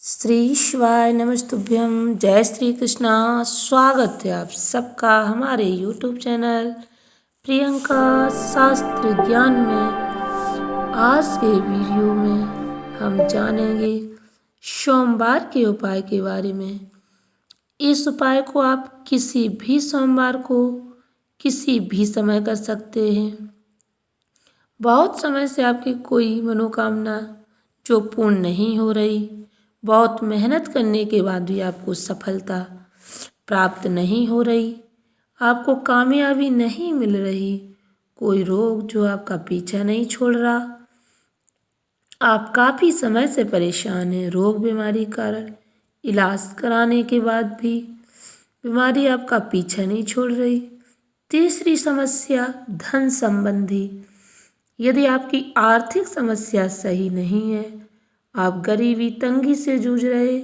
श्री शिवाय नमस्तुभ्यम। जय श्री कृष्णा। स्वागत है आप सबका हमारे YouTube चैनल प्रियंका शास्त्र ज्ञान में। आज के वीडियो में हम जानेंगे सोमवार के उपाय के बारे में। इस उपाय को आप किसी भी सोमवार को किसी भी समय कर सकते हैं। बहुत समय से आपकी कोई मनोकामना जो पूर्ण नहीं हो रही, बहुत मेहनत करने के बाद भी आपको सफलता प्राप्त नहीं हो रही, आपको कामयाबी नहीं मिल रही, कोई रोग जो आपका पीछा नहीं छोड़ रहा, आप काफ़ी समय से परेशान हैं, रोग बीमारी कारण इलाज कराने के बाद भी बीमारी आपका पीछा नहीं छोड़ रही। तीसरी समस्या धन संबंधी। यदि आपकी आर्थिक समस्या सही नहीं है, आप गरीबी तंगी से जूझ रहे,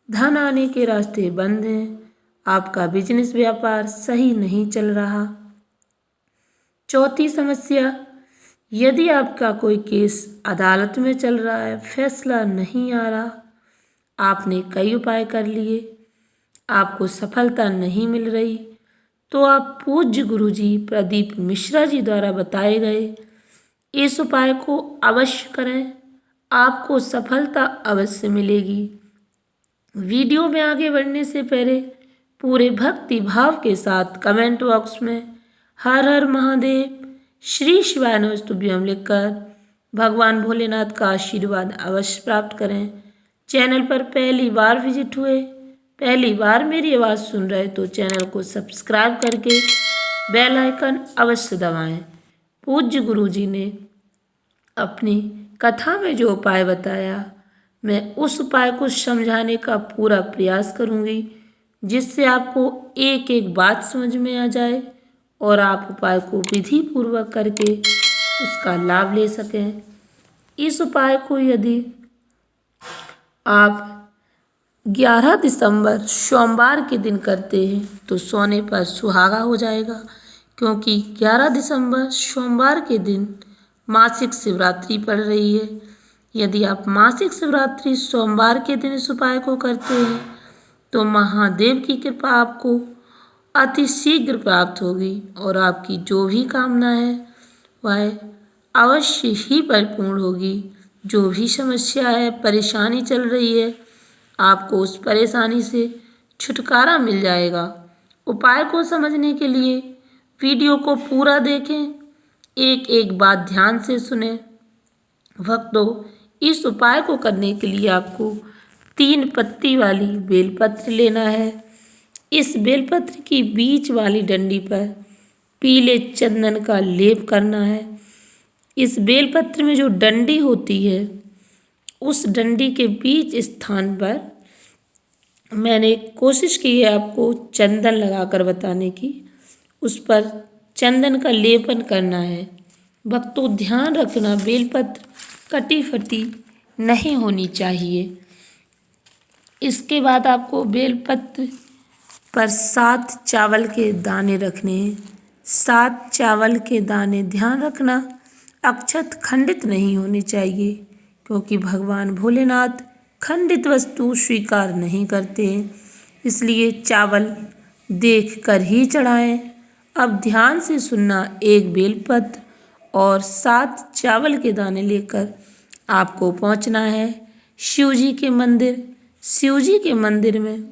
धन आने के रास्ते बंद हैं, आपका बिजनेस व्यापार सही नहीं चल रहा। चौथी समस्या, यदि आपका कोई केस अदालत में चल रहा है, फैसला नहीं आ रहा, आपने कई उपाय कर लिए, आपको सफलता नहीं मिल रही, तो आप पूज्य गुरुजी प्रदीप मिश्रा जी द्वारा बताए गए इस उपाय को अवश्य करें, आपको सफलता अवश्य मिलेगी। वीडियो में आगे बढ़ने से पहले पूरे भक्ति भाव के साथ कमेंट बॉक्स में हर हर महादेव, श्री शिवाय नमस्तुभ्यम लिखकर भगवान भोलेनाथ का आशीर्वाद अवश्य प्राप्त करें। चैनल पर पहली बार विजिट हुए, पहली बार मेरी आवाज़ सुन रहे तो चैनल को सब्सक्राइब करके बेल आइकन अवश्य दबाएं। पूज्य गुरुजी ने अपनी कथा में जो उपाय बताया, मैं उस उपाय को समझाने का पूरा प्रयास करूंगी, जिससे आपको एक एक बात समझ में आ जाए और आप उपाय को विधि पूर्वक करके उसका लाभ ले सकें। इस उपाय को यदि आप 11 दिसंबर सोमवार के दिन करते हैं तो सोने पर सुहागा हो जाएगा, क्योंकि 11 दिसंबर सोमवार के दिन मासिक शिवरात्रि पड़ रही है। यदि आप मासिक शिवरात्रि सोमवार के दिन इस उपाय को करते हैं तो महादेव की कृपा आपको अति शीघ्र प्राप्त होगी और आपकी जो भी कामना है वह अवश्य ही परिपूर्ण होगी। जो भी समस्या है, परेशानी चल रही है, आपको उस परेशानी से छुटकारा मिल जाएगा। उपाय को समझने के लिए वीडियो को पूरा देखें, एक एक बात ध्यान से सुने। भक्तों, इस उपाय को करने के लिए आपको 3 पत्ती वाली बेलपत्र लेना है। इस बेलपत्र की बीच वाली डंडी पर पीले चंदन का लेप करना है। इस बेलपत्र में जो डंडी होती है, उस डंडी के बीच स्थान पर मैंने कोशिश की है आपको चंदन लगाकर बताने की, उस पर चंदन का लेपन करना है। भक्तों, ध्यान रखना, बेलपत्र कटी फटी नहीं होनी चाहिए। इसके बाद आपको बेलपत्र पर 7 चावल के दाने रखने हैं। 7 चावल के दाने, ध्यान रखना, अक्षत खंडित नहीं होनी चाहिए, क्योंकि भगवान भोलेनाथ खंडित वस्तु स्वीकार नहीं करते हैं, इसलिए चावल देख कर ही चढ़ाएं। अब ध्यान से सुनना, एक बेलपत्र और 7 चावल के दाने लेकर आपको पहुंचना है शिवजी के मंदिर। शिवजी के मंदिर में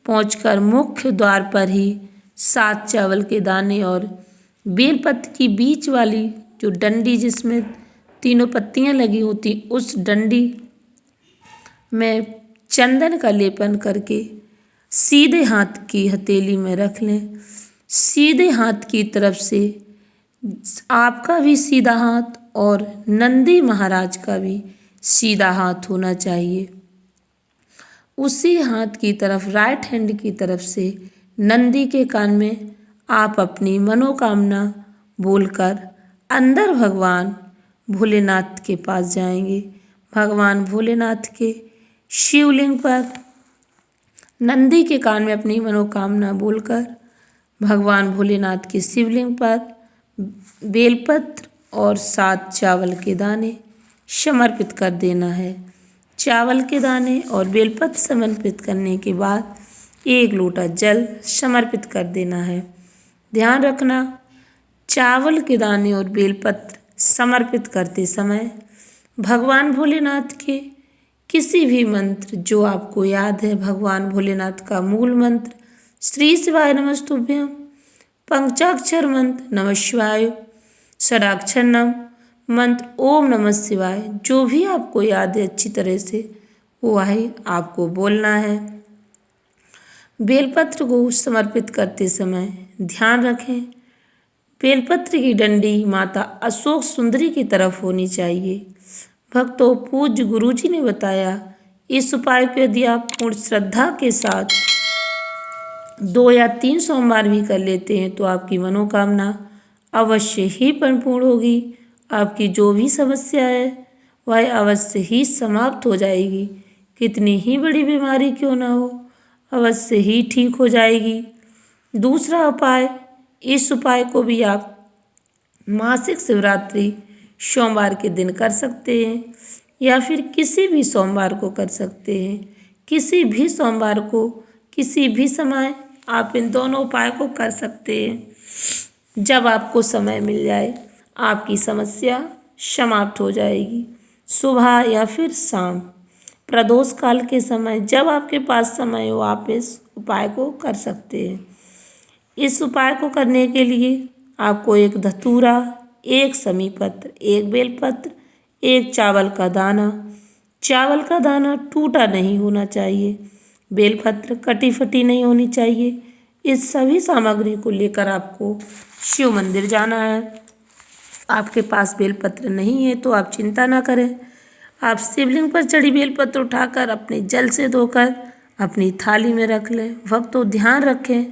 पहुंचकर मुख्य द्वार पर ही 7 चावल के दाने और बेलपत्र की बीच वाली जो डंडी जिसमें तीनों पत्तियां लगी होती, उस डंडी में चंदन का लेपन करके सीधे हाथ की हथेली में रख लें। सीधे हाथ की तरफ से आपका भी सीधा हाथ और नंदी महाराज का भी सीधा हाथ होना चाहिए। उसी हाथ की तरफ, राइट हैंड की तरफ से नंदी के कान में आप अपनी मनोकामना बोलकर अंदर भगवान भोलेनाथ के पास जाएंगे। भगवान भोलेनाथ के शिवलिंग पर नंदी के कान में अपनी मनोकामना बोलकर भगवान भोलेनाथ के शिवलिंग पर बेलपत्र और 7 चावल के दाने समर्पित कर देना है। चावल के दाने और बेलपत्र समर्पित करने के बाद 1 लोटा जल समर्पित कर देना है। ध्यान रखना, चावल के दाने और बेलपत्र समर्पित करते समय भगवान भोलेनाथ के किसी भी मंत्र जो आपको याद है, भगवान भोलेनाथ का मूल मंत्र श्री शिवाय नमस्तुभ्यं, पंचाक्षर मंत्र नमः शिवाय, षडाक्षर नम मंत्र ओम नमः शिवाय, जो भी आपको याद है अच्छी तरह से वो है आपको बोलना है। बेलपत्र को समर्पित करते समय ध्यान रखें, बेलपत्र की डंडी माता अशोक सुंदरी की तरफ होनी चाहिए। भक्तों, पूज्य गुरुजी ने बताया इस उपाय को यदि आप पूर्ण श्रद्धा के साथ 2 या 3 सोमवार भी कर लेते हैं तो आपकी मनोकामना अवश्य ही परिपूर्ण होगी। आपकी जो भी समस्या है वह अवश्य ही समाप्त हो जाएगी। कितनी ही बड़ी बीमारी क्यों ना हो, अवश्य ही ठीक हो जाएगी। दूसरा उपाय, इस उपाय को भी आप मासिक शिवरात्रि सोमवार के दिन कर सकते हैं या फिर किसी भी सोमवार को कर सकते हैं। किसी भी सोमवार को किसी भी समय आप इन दोनों उपाय को कर सकते हैं। जब आपको समय मिल जाए आपकी समस्या समाप्त हो जाएगी। सुबह या फिर शाम, प्रदोष काल के समय जब आपके पास समय हो आप इस उपाय को कर सकते हैं। इस उपाय को करने के लिए आपको 1 धतूरा, 1 समीपत्र, 1 बेलपत्र, 1 चावल का दाना, चावल का दाना टूटा नहीं होना चाहिए, बेलपत्र कटी फटी नहीं होनी चाहिए। इस सभी सामग्री को लेकर आपको शिव मंदिर जाना है। आपके पास बेलपत्र नहीं है तो आप चिंता ना करें, आप शिवलिंग पर चढ़ी बेलपत्र उठाकर अपने जल से धोकर अपनी थाली में रख लें। भक्तों, ध्यान रखें,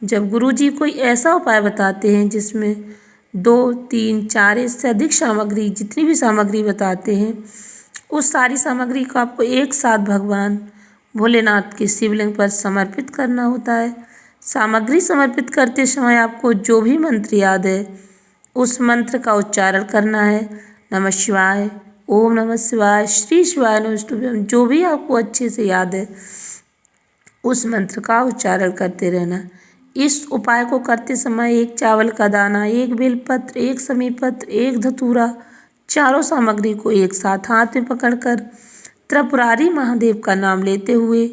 जब गुरुजी कोई ऐसा उपाय बताते हैं जिसमें 2, 3, 4 इससे अधिक सामग्री, जितनी भी सामग्री बताते हैं उस सारी सामग्री को आपको एक साथ भगवान भोलेनाथ के शिवलिंग पर समर्पित करना होता है। सामग्री समर्पित करते समय आपको जो भी मंत्र याद है उस मंत्र का उच्चारण करना है। नमः शिवाय, ओम नमः शिवाय, श्री शिवाय नमस्तुभ्यं, जो भी आपको अच्छे से याद है उस मंत्र का उच्चारण करते रहना। इस उपाय को करते समय 1 चावल का दाना, 1 बेलपत्र, 1 समीपत्र, 1 धतूरा, चारों सामग्री को एक साथ हाथ में पकड़कर त्रिपुरारी महादेव का नाम लेते हुए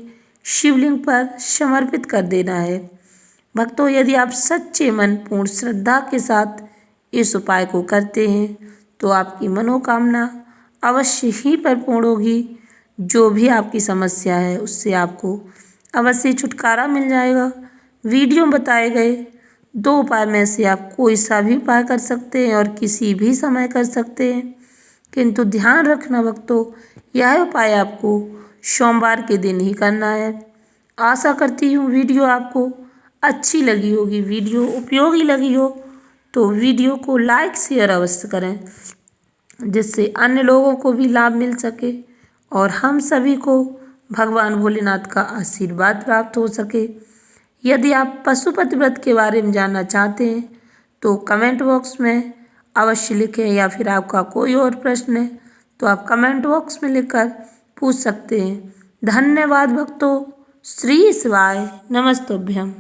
शिवलिंग पर समर्पित कर देना है। भक्तों, यदि आप सच्चे मन पूर्ण श्रद्धा के साथ इस उपाय को करते हैं तो आपकी मनोकामना अवश्य ही परिपूर्ण होगी। जो भी आपकी समस्या है उससे आपको अवश्य छुटकारा मिल जाएगा। वीडियो में बताए गए 2 उपाय में से आप कोई सा भी उपाय कर सकते हैं और किसी भी समय कर सकते हैं, किंतु ध्यान रखना भक्तों, यह उपाय आपको सोमवार के दिन ही करना है। आशा करती हूँ वीडियो आपको अच्छी लगी होगी, वीडियो उपयोगी लगी हो तो वीडियो को लाइक शेयर अवश्य करें, जिससे अन्य लोगों को भी लाभ मिल सके और हम सभी को भगवान भोलेनाथ का आशीर्वाद प्राप्त हो सके। यदि आप पशुपति व्रत के बारे में जानना चाहते हैं तो कमेंट बॉक्स में अवश्य लिखें, या फिर आपका कोई और प्रश्न है तो आप कमेंट बॉक्स में लिखकर पूछ सकते हैं। धन्यवाद भक्तों। श्री शिवाय नमस्तुभ्यं।